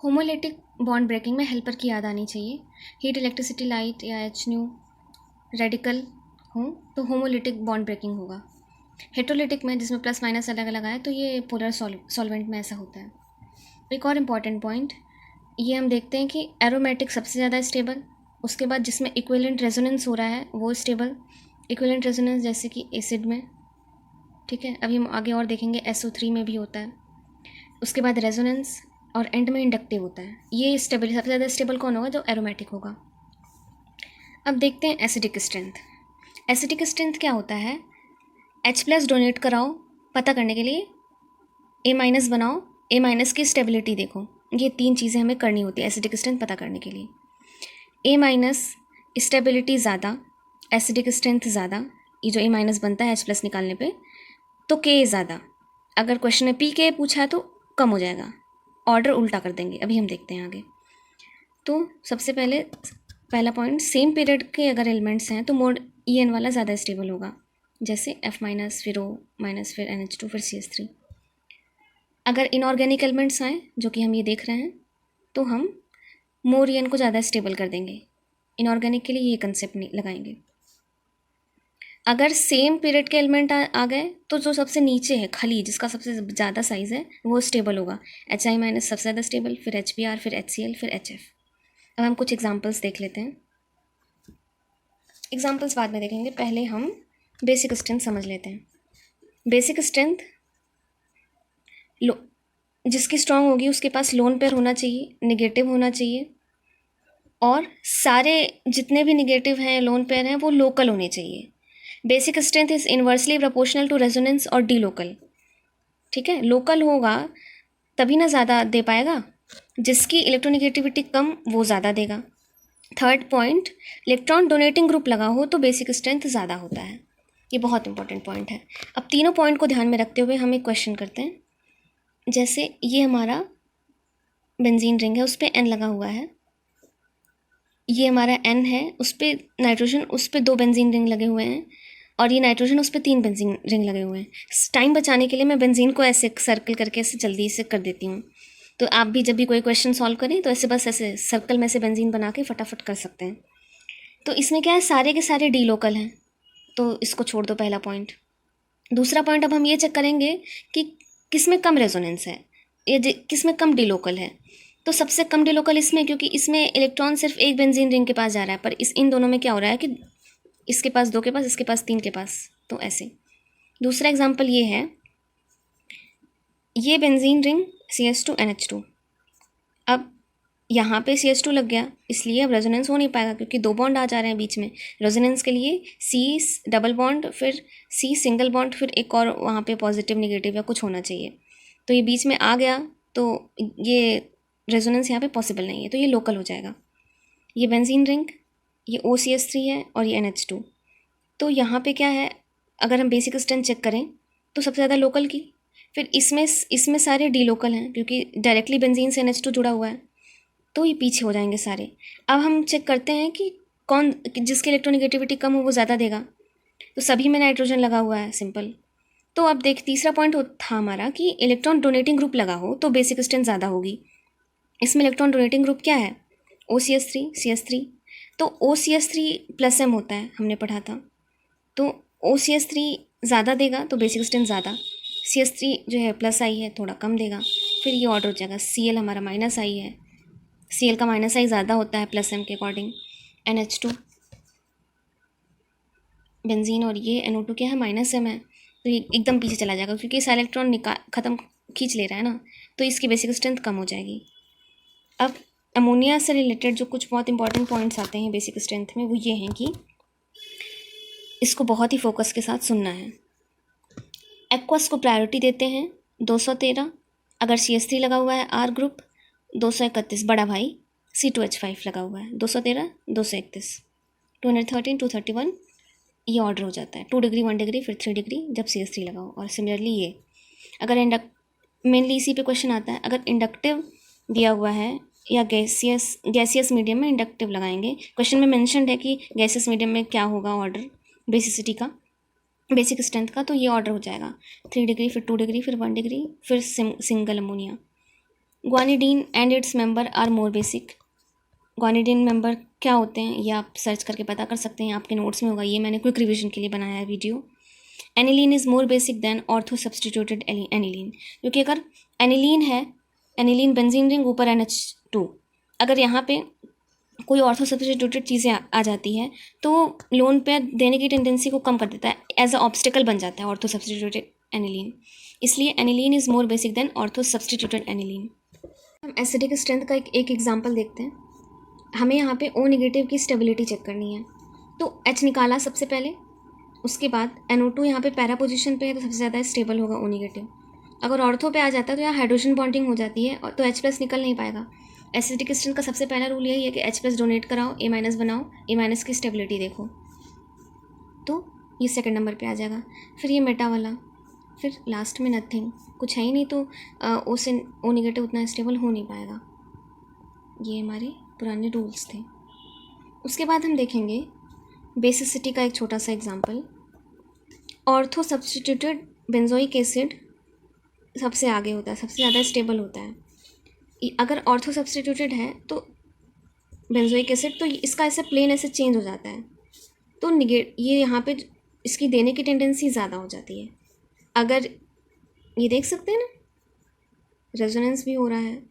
Homolytic bond breaking में helper की याद आनी चाहिए। हीट, इलेक्ट्रिसिटी, लाइट या एच न्यू रेडिकल हो तो होमोलिटिक बॉन्ड ब्रेकिंग होगा। हेट्रोलिटिक में, जिसमें प्लस माइनस अलग अलग आए, तो ये पोलर सॉल्वेंट में ऐसा होता है। एक और इम्पॉर्टेंट पॉइंट ये हम देखते हैं कि एरोमेटिक सबसे ज़्यादा स्टेबल, उसके बाद जिसमें इक्विवेलेंट रेजोनेंस हो रहा है वो स्टेबल। इक्विवेलेंट रेजोनेंस जैसे कि एसिड में, ठीक है, अभी हम आगे और देखेंगे SO3 में भी होता है। उसके बाद रेजोनेंस और एंड में इंडक्टिव होता है। ये स्टेबल, सबसे ज़्यादा स्टेबल कौन होगा? जो एरोमेटिक होगा। अब देखते हैं एसिडिक स्ट्रेंथ। एसिडिक स्ट्रेंथ क्या होता है? H+ डोनेट कराओ पता करने के लिए, A- बनाओ, A- की स्टेबिलिटी देखो। ये 3 चीज़ें हमें करनी होती है एसिडिक स्ट्रेंथ पता करने के लिए। A- स्टेबिलिटी ज़्यादा, एसिडिक स्ट्रेंथ ज़्यादा, ये जो A- बनता है H+ निकालने पे, तो K ज़्यादा। अगर क्वेश्चन में PK पूछा है तो कम हो जाएगा, ऑर्डर उल्टा कर देंगे। अभी हम देखते हैं आगे। तो सबसे पहला पॉइंट, सेम पीरियड के अगर एलिमेंट्स हैं तो मोड EN वाला ज़्यादा स्टेबल होगा, जैसे F-, फिर O-, फिर NH2, फिर CH3। अगर इनऑर्गेनिक एलिमेंट्स आए, जो कि हम ये देख रहे हैं, तो हम मोर EN को ज़्यादा स्टेबल कर देंगे। इनऑर्गेनिक के लिए ये कंसेप्ट नहीं लगाएंगे। अगर सेम पीरियड के एलिमेंट आ गए तो जो सबसे नीचे है खली, जिसका सबसे ज़्यादा साइज़ है, वो स्टेबल होगा। HI- सबसे ज़्यादा स्टेबल, फिर HBr, फिर HCl, फिर HF। अब हम कुछ एग्जांपल्स देख लेते हैं। एग्जांपल्स बाद में देखेंगे, पहले हम बेसिक स्ट्रेंथ समझ लेते हैं। बेसिक स्ट्रेंथ जिसकी स्ट्रांग होगी उसके पास लोन पेयर होना चाहिए, नेगेटिव होना चाहिए, और सारे जितने भी नेगेटिव हैं, लोन पेयर हैं, वो लोकल होने चाहिए। Basic strength is inversely proportional to resonance और डी लोकल। ठीक है, लोकल होगा तभी ना ज़्यादा दे पाएगा, जिसकी इलेक्ट्रोनेगेटिविटी कम वो ज़्यादा देगा। Third point, electron donating group लगा हो तो बेसिक स्ट्रेंथ ज़्यादा होता है। ये बहुत इंपॉर्टेंट पॉइंट है। अब तीनों पॉइंट को ध्यान में रखते हुए हम एक क्वेश्चन करते हैं। जैसे ये हमारा बेंजीन रिंग है, उस पर N लगा हुआ है, ये हमारा N है, उस पर नाइट्रोजन, उस पर 2 बेंजीन रिंग लगे हुए हैं, और ये नाइट्रोजन, उस पर 3 बेंजीन रिंग लगे हुए हैं। टाइम बचाने के लिए मैं बेंजीन को ऐसे सर्कल करके ऐसे जल्दी से कर देती हूँ। तो आप भी जब भी कोई क्वेश्चन सॉल्व करें तो ऐसे बस ऐसे सर्कल में से बेंजीन बना के फटाफट कर सकते हैं। तो इसमें क्या है, सारे के सारे डी लोकल हैं, तो इसको छोड़ दो, पहला पॉइंट। दूसरा पॉइंट, अब हम ये चेक करेंगे कि किस में कम रेजोनेंस है या किस में कम डी लोकल है। तो सबसे कम डी लोकल इसमें, क्योंकि इसमें इलेक्ट्रॉन सिर्फ एक बेंजीन रिंग के पास जा रहा है, पर इन दोनों में क्या हो रहा है कि इसके पास 2 के पास, इसके पास 3 के पास, तो ऐसे। दूसरा एग्जाम्पल ये है, ये बेंजीन रिंग CH2 NH2। अब यहाँ पे CH2 लग गया, इसलिए अब रेजोनेंस हो नहीं पाएगा, क्योंकि 2 बॉन्ड आ जा रहे हैं बीच में। रेजोनेंस के लिए C डबल बॉन्ड, फिर C सिंगल बॉन्ड, फिर एक और वहाँ पे पॉजिटिव नेगेटिव या कुछ होना चाहिए। तो ये बीच में आ गया, तो ये रेजोनेंस यहाँ पे पॉसिबल नहीं है, तो ये लोकल हो जाएगा। ये बेंजीन रिंग, ये OCH3 है और ये NH2। तो यहाँ पे क्या है, अगर हम बेसिक स्ट्रेंथ चेक करें तो सबसे ज़्यादा लोकल की, फिर इसमें सारे डी लोकल हैं, क्योंकि डायरेक्टली बेंजीन से NH2 जुड़ा हुआ है, तो ये पीछे हो जाएंगे सारे। अब हम चेक करते हैं कि जिसकी इलेक्ट्रोनेगेटिविटी कम हो वो ज़्यादा देगा, तो सभी में नाइट्रोजन लगा हुआ है, सिंपल। तो अब देख, तीसरा पॉइंट था हमारा कि इलेक्ट्रॉन डोनेटिंग ग्रुप लगा हो तो बेसिक स्ट्रेंथ ज़्यादा होगी। इसमें इलेक्ट्रॉन डोनेटिंग ग्रुप क्या है? OCH3 CH3। तो OCH3+M होता है, हमने पढ़ा था। तो OCH3 ज़्यादा देगा तो बेसिक स्ट्रेंथ ज़्यादा, CH3 जो है प्लस आई है, थोड़ा कम देगा। फिर ये ऑर्डर हो जाएगा, Cl हमारा माइनस आई है, Cl का माइनस आई ज़्यादा होता है प्लस M के अकॉर्डिंग। NH2 बेंजीन, और ये NO2 क्या है, -M है, तो ये एकदम पीछे चला जाएगा, क्योंकि इस इलेक्ट्रॉन ख़त्म खींच ले रहा है ना, तो इसकी बेसिक स्ट्रेंथ कम हो जाएगी। अब अमोनिया से रिलेटेड जो कुछ बहुत इंपॉर्टेंट पॉइंट्स आते हैं बेसिक स्ट्रेंथ में, वो ये हैं कि इसको बहुत ही फोकस के साथ सुनना है। एक्वस को प्रायोरिटी देते हैं 213, अगर CH3 लगा हुआ है R ग्रुप, 231 बड़ा भाई C2H5 लगा हुआ है, 213 231, 213 231, ये ऑर्डर हो जाता है। 2 डिग्री 1 डिग्री फिर 3 डिग्री जब CH3 लगाओ। और सिमिलरली ये अगर मेनली इसी पे क्वेश्चन आता है, अगर इंडक्टिव दिया हुआ है या गैसियस मीडियम में इंडक्टिव लगाएंगे। क्वेश्चन में मेंशन्ड है कि गैसियस मीडियम में क्या होगा ऑर्डर बेसिसिटी का, बेसिक स्ट्रेंथ का, तो ये ऑर्डर हो जाएगा 3 डिग्री फिर 2 डिग्री फिर 1 डिग्री फिर single ammonia. Guanidine and its member are more basic. Guanidine member क्या होते हैं ये आप सर्च करके पता कर सकते हैं, आपके नोट्स में होगा, ये मैंने क्विक रिवीजन के लिए बनाया है video. Aniline is more basic than ortho substituted aniline, क्योंकि अगर एनिलीन है, एनिलीन बेंजीन रिंग ऊपर NH2, अगर यहाँ पे कोई ऑर्थो सब्सटीट्यूटेड चीज़ें आ जाती है तो लोन पेयर देने की टेंडेंसी को कम कर देता है, एज अ ऑब्स्टिकल बन जाता है ऑर्थो सब्सटीट्यूटेड एनिलीन। इसलिए aniline is more basic than ortho substituted aniline. हम एसिडिक स्ट्रेंथ का एक एग्जाम्पल देखते हैं। हमें यहाँ पे O नेगेटिव की स्टेबिलिटी चेक करनी है, तो H निकाला सबसे पहले, उसके बाद NO2 यहाँ पे पैरा पोजीशन पे है तो सबसे ज़्यादा स्टेबल होगा O नेगेटिव। अगर ऑर्थो पे आ जाता है तो यहाँ हाइड्रोजन बॉन्डिंग हो जाती है और तो H+ निकल नहीं पाएगा। एसिडिक स्ट्रेंथ का सबसे पहला रूल यही है कि H+ डोनेट कराओ, A- बनाओ, A- की स्टेबिलिटी देखो, तो ये सेकंड नंबर पे आ जाएगा। फिर ये मेटा वाला, फिर लास्ट में नथिंग, कुछ है ही नहीं, तो O से O नेगेटिव उतना स्टेबल हो नहीं पाएगा। ये हमारे पुराने रूल्स थे। उसके बाद हम देखेंगे बेसिसिटी का एक छोटा सा example. Ortho substituted benzoic acid सबसे आगे होता है, सबसे ज़्यादा स्टेबल होता है। अगर ऑर्थो सब्सटीट्यूटेड है तो बेंजोइक एसिड, तो इसका ऐसे प्लेन ऐसे चेंज हो जाता है, तो ये यहाँ पे इसकी देने की टेंडेंसी ज़्यादा हो जाती है। अगर ये देख सकते हैं ना, रेजोनेंस भी हो रहा है,